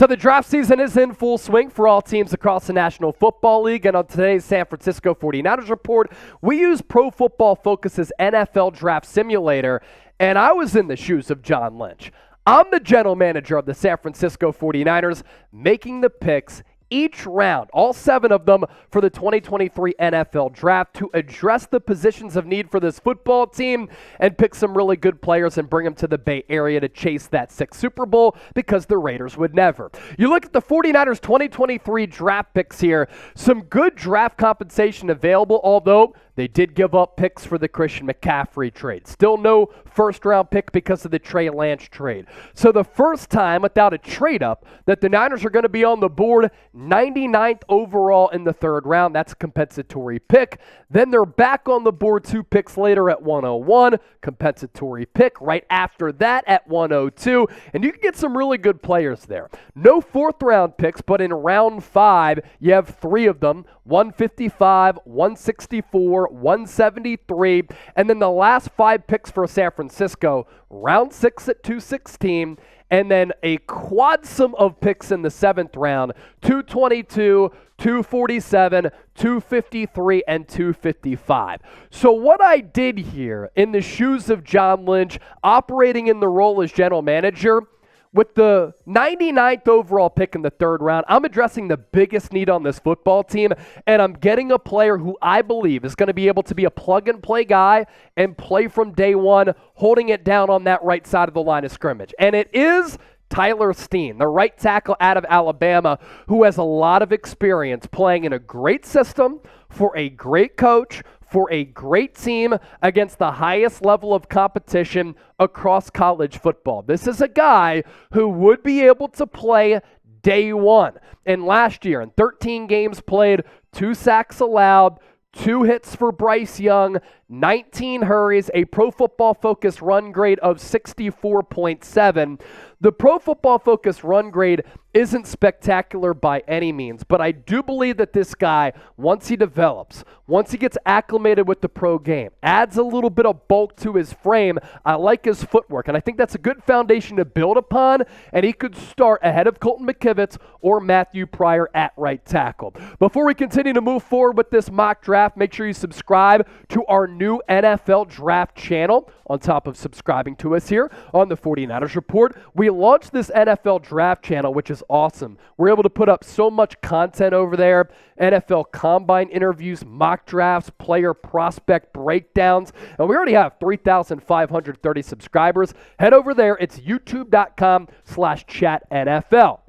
So the draft season is in full swing for all teams across the National Football League, and on today's San Francisco 49ers report, we use Pro Football Focus's NFL Draft Simulator, and I was in the shoes of John Lynch. I'm the general manager of the San Francisco 49ers, making the picks each round, all 7 of them, for the 2023 NFL Draft to address the positions of need for this football team and pick some really good players and bring them to the Bay Area to chase that 6th Super Bowl, because the Raiders would never. You look at the 49ers 2023 draft picks here, some good draft compensation available, although they did give up picks for the Christian McCaffrey trade. Still no first-round pick because of the Trey Lance trade. So the first time without a trade-up that the Niners are going to be on the board, 99th overall in the 3rd round. That's a compensatory pick. Then they're back on the board 2 picks later at 101. Compensatory pick right after that at 102. And you can get some really good players there. No 4th-round picks, but in round 5, you have 3 of them. 155, 164, 173, and then the last 5 picks for San Francisco, round 6 at 216, and then a quad-sum of picks in the 7th round, 222, 247, 253, and 255. So what I did here in the shoes of John Lynch, operating in the role as general manager, with the 99th overall pick in the 3rd round, I'm addressing the biggest need on this football team, and I'm getting a player who I believe is going to be able to be a plug-and-play guy and play from day one, holding it down on that right side of the line of scrimmage. And it is Tyler Steen, the right tackle out of Alabama, who has a lot of experience playing in a great system for a great coach, for a great team against the highest level of competition across college football. This is a guy who would be able to play day one. And last year, in 13 games played, 2 sacks allowed, 2 hits for Bryce Young, 19 hurries, a Pro Football Focus run grade of 64.7. The Pro Football Focus run grade isn't spectacular by any means, but I do believe that this guy, once he develops, once he gets acclimated with the pro game, adds a little bit of bulk to his frame. I like his footwork, and I think that's a good foundation to build upon, and he could start ahead of Colton McKivitz or Matthew Pryor at right tackle. Before we continue to move forward with this mock draft, make sure you subscribe to our new NFL Draft channel. On top of subscribing to us here on the 49ers Report, we launched this NFL Draft channel, which is awesome. We're able to put up so much content over there. NFL Combine interviews, mock drafts, player prospect breakdowns, and we already have 3,530 subscribers. Head over there. It's youtube.com/chatNFL.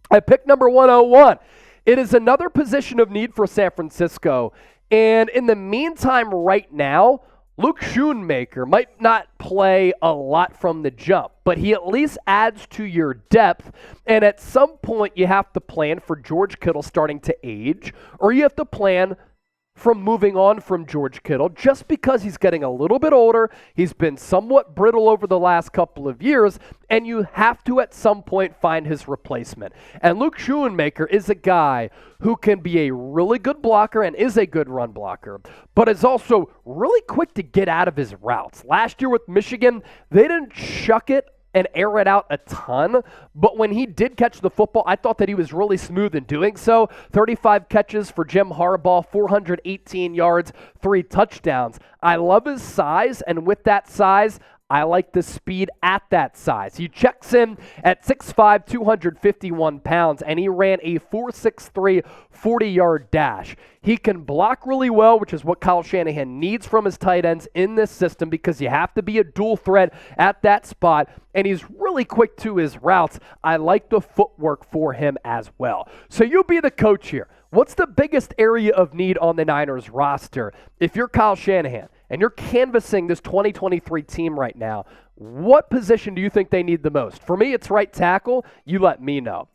At pick number 101, it is another position of need for San Francisco. And in the meantime, right now, Luke Schoonmaker might not play a lot from the jump, but he at least adds to your depth. And at some point, you have to plan for George Kittle starting to age, or you have to plan from moving on from George Kittle just because he's getting a little bit older. He's been somewhat brittle over the last couple of years, and you have to at some point find his replacement. And Luke Schoonmaker is a guy who can be a really good blocker and is a good run blocker, but is also really quick to get out of his routes. Last year with Michigan, they didn't chuck it and air it out a ton, but when he did catch the football, I thought that he was really smooth in doing so. 35 catches for Jim Harbaugh, 418 yards, 3 touchdowns. I love his size, and with that size, I like the speed at that size. He checks in at 6'5", 251 pounds, and he ran a 4.63 40-yard dash. He can block really well, which is what Kyle Shanahan needs from his tight ends in this system, because you have to be a dual threat at that spot, and he's really quick to his routes. I like the footwork for him as well. So you be the coach here. What's the biggest area of need on the Niners roster? If you're Kyle Shanahan and you're canvassing this 2023 team right now, what position do you think they need the most? For me, it's right tackle. You let me know.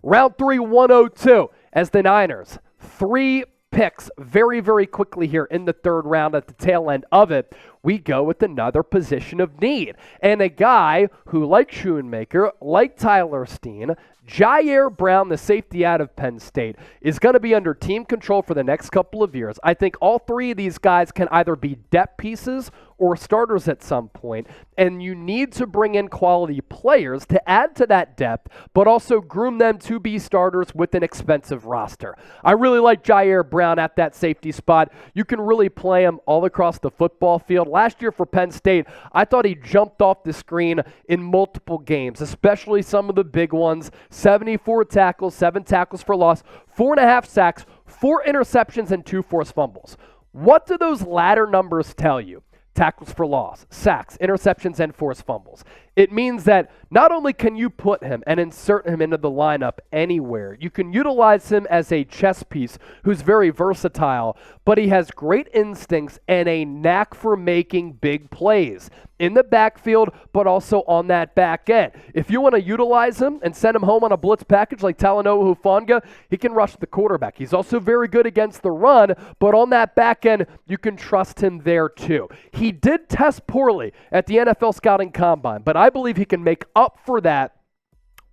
Round 3, 102, as the Niners, 3 picks very, very quickly here in the 3rd round at the tail end of it. we go with another position of need. And a guy who, like Schoonmaker, like Tyler Steen, Ji'Ayir Brown, the safety out of Penn State, is going to be under team control for the next couple of years. I think all three of these guys can either be depth pieces or starters at some point, and you need to bring in quality players to add to that depth, but also groom them to be starters with an expensive roster. I really like Ji'Ayir Brown at that safety spot. You can really play him all across the football field. Last year for Penn State, I thought he jumped off the screen in multiple games, especially some of the big ones. 74 tackles, 7 tackles for loss, 4.5 sacks, 4 interceptions, and 2 forced fumbles. What do those latter numbers tell you? Tackles for loss, sacks, interceptions, and forced fumbles. It means that not only can you put him and insert him into the lineup anywhere, you can utilize him as a chess piece who's very versatile, but he has great instincts and a knack for making big plays in the backfield, but also on that back end. If you want to utilize him and send him home on a blitz package like Talanoa Hufanga, he can rush the quarterback. He's also very good against the run, but on that back end, you can trust him there too. He did test poorly at the NFL Scouting Combine, but I believe he can make up for that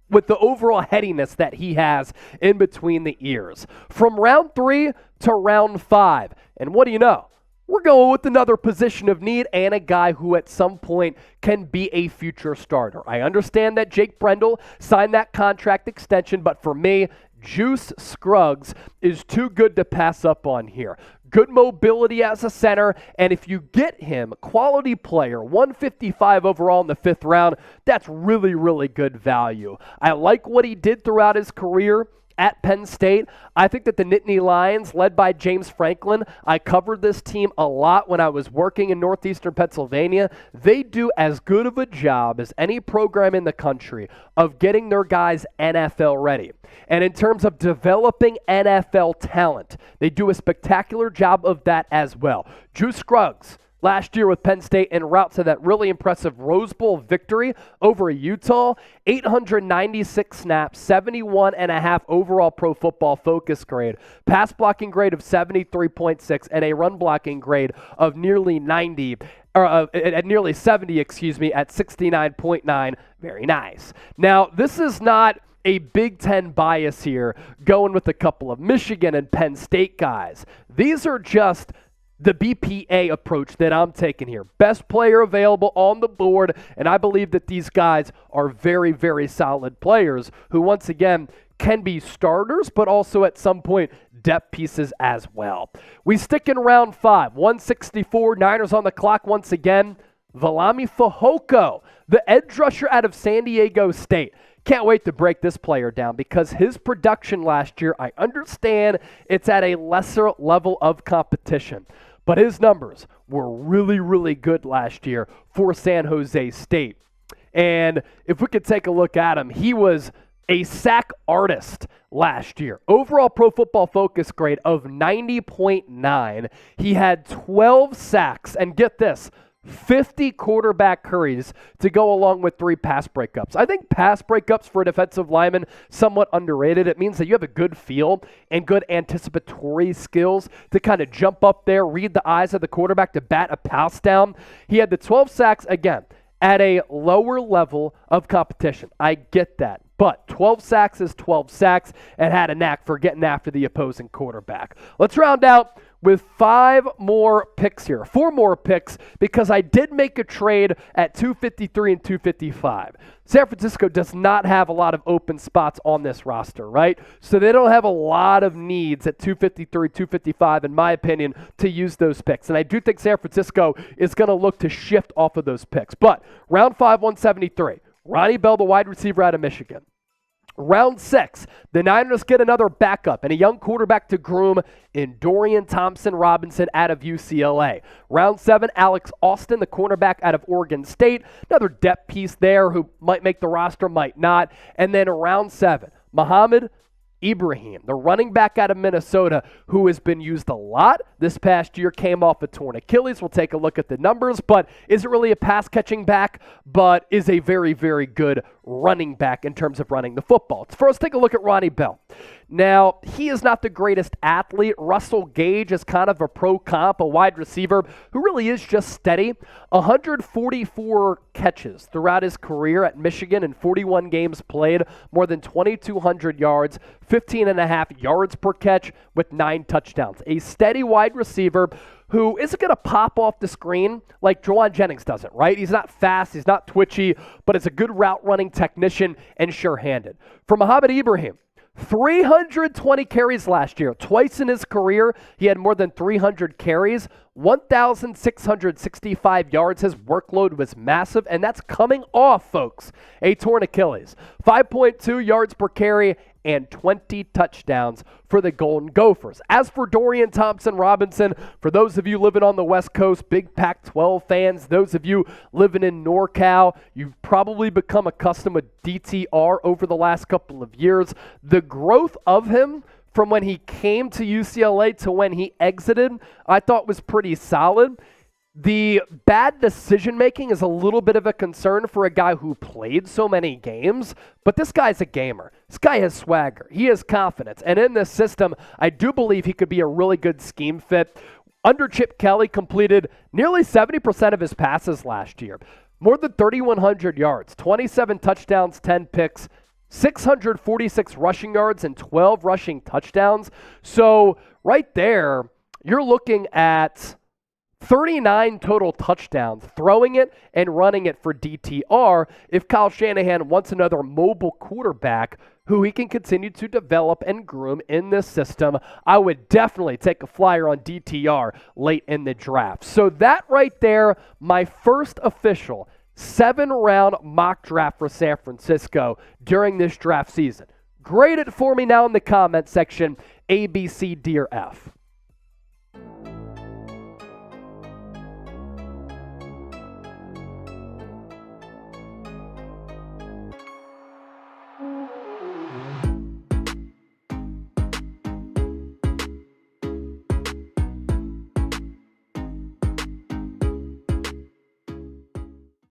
with the overall headiness that he has in between the ears. From round 3 to round 5, and what do you know? We're going with another position of need and a guy who at some point can be a future starter. I understand that Jake Brendel signed that contract extension, but for me, Juice Scruggs is too good to pass up on here. Good mobility as a center, and if you get him, quality player, 155 overall in the 5th round, that's really, really good value. I like what he did throughout his career at Penn State. I think that the Nittany Lions, led by James Franklin, I covered this team a lot when I was working in northeastern Pennsylvania. They do as good of a job as any program in the country of getting their guys NFL ready. And in terms of developing NFL talent, they do a spectacular job of that as well. Juice Scruggs, last year with Penn State en route to that really impressive Rose Bowl victory over Utah, 896 snaps, 71.5 overall Pro Football Focus grade, pass blocking grade of 73.6, and a run blocking grade of nearly 90. At nearly 70, at 69.9. Very nice. Now, this is not a Big Ten bias here, going with a couple of Michigan and Penn State guys. These are just the BPA approach that I'm taking here. Best player available on the board, and I believe that these guys are very, very solid players who, once again, can be starters, but also at some point depth pieces as well. We stick in round 5, 164, Niners on the clock once again. Viliami Fehoko, the edge rusher out of San Diego State. Can't wait to break this player down because his production last year, I understand it's at a lesser level of competition, but his numbers were really, really good last year for San Jose State. And if we could take a look at him, he was a sack artist last year. Overall Pro Football Focus grade of 90.9. He had 12 sacks, and get this, 50 quarterback hurries to go along with 3 pass breakups. I think pass breakups for a defensive lineman somewhat underrated. It means that you have a good feel and good anticipatory skills to kind of jump up there, read the eyes of the quarterback to bat a pass down. He had the 12 sacks, again, at a lower level of competition. I get that. But 12 sacks is 12 sacks and had a knack for getting after the opposing quarterback. Let's round out with 5 more picks here. 4 more picks because I did make a trade at 253 and 255. San Francisco does not have a lot of open spots on this roster, right? So they don't have a lot of needs at 253, 255, in my opinion, to use those picks. And I do think San Francisco is going to look to shift off of those picks. But round 5, 173. Ronnie Bell, the wide receiver out of Michigan. Round 6, the Niners get another backup and a young quarterback to groom in Dorian Thompson-Robinson out of UCLA. Round 7, Alex Austin, the cornerback out of Oregon State. Another depth piece there who might make the roster, might not. And then round 7, Mohamed, Ibrahim, the running back out of Minnesota, who has been used a lot this past year, came off a torn Achilles. We'll take a look at the numbers, but isn't really a pass-catching back, but is a very, very good running back in terms of running the football. First, take a look at Ronnie Bell. Now, he is not the greatest athlete. Russell Gage is kind of a pro comp, a wide receiver who really is just steady. 144 catches throughout his career at Michigan in 41 games played, more than 2,200 yards, 15.5 yards per catch with 9 touchdowns. A steady wide receiver who isn't going to pop off the screen like Juwan Jennings doesn't, right? He's not fast, he's not twitchy, but is a good route running technician and sure-handed. For Mohamed Ibrahim, 320 carries last year. Twice in his career, he had more than 300 carries, 1,665 yards. His workload was massive, and that's coming off, folks, a torn Achilles. 5.2 yards per carry and 20 touchdowns for the Golden Gophers. As for Dorian Thompson-Robinson, for those of you living on the West Coast, big Pac-12 fans, those of you living in NorCal, you've probably become accustomed with DTR over the last couple of years. The growth of him from when he came to UCLA to when he exited, I thought was pretty solid. The bad decision-making is a little bit of a concern for a guy who played so many games, but this guy's a gamer. This guy has swagger. He has confidence. And in this system, I do believe he could be a really good scheme fit. Under Chip Kelly, completed nearly 70% of his passes last year. More than 3,100 yards, 27 touchdowns, 10 picks, 646 rushing yards, and 12 rushing touchdowns. So right there, you're looking at 39 total touchdowns, throwing it and running it for DTR if Kyle Shanahan wants another mobile quarterback who he can continue to develop and groom in this system. I would definitely take a flyer on DTR late in the draft. So that right there, my first official 7-round mock draft for San Francisco during this draft season. Grade it for me now in the comment section, A, B, C, D, or F.